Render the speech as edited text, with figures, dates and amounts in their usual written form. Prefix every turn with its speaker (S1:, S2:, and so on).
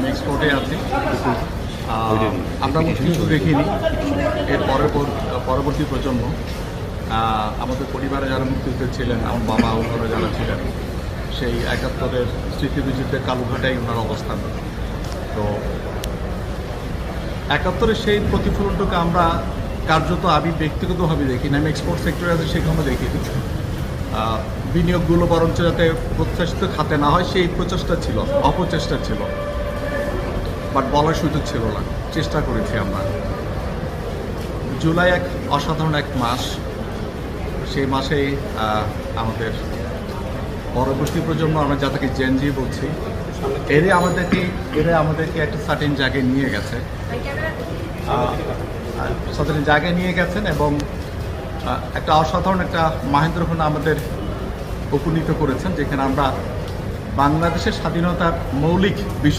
S1: আমি এক্সপোর্টে আছি। আমরা মুক্তিযুদ্ধ দেখিনি, এর পরবর্তী প্রজন্ম, আমাদের পরিবারে যারা মুক্তিযুদ্ধে ছিলেন, আমার বাবা ওনারা যারা ছিলেন, সেই ৭১-এর স্মৃতিবিজড়িত কালুঘাটায় ওনার অবস্থান। তো ৭১-এর সেই প্রতিফলনটুকু আমরা কার্যত আমি ব্যক্তিগতভাবে দেখি না, আমি এক্সপোর্ট সেক্টরে আছে সেখানে দেখি। বিনিয়োগগুলো বরঞ্চ যাতে প্রত্যাশিত খাতে না হয় সেই প্রচেষ্টা ছিল, অপচেষ্টা ছিল, বাট বলার সুযোগ ছিল না। চেষ্টা করেছি আমরা। জুলাই এক অসাধারণ এক মাস, সেই মাসেই আমাদের পরবর্তী প্রজন্ম, আমরা যাদেরকে জেনজি বলছি, এরা আমাদেরকে একটা সার্টেন জায়গায় নিয়ে গেছে, এবং একটা অসাধারণ একটা মাহেন্দ্রক্ষণ আমাদের উপনীত করেছেন, যেখানে আমরা বাংলাদেশের স্বাধীনতার মৌলিক বিষয়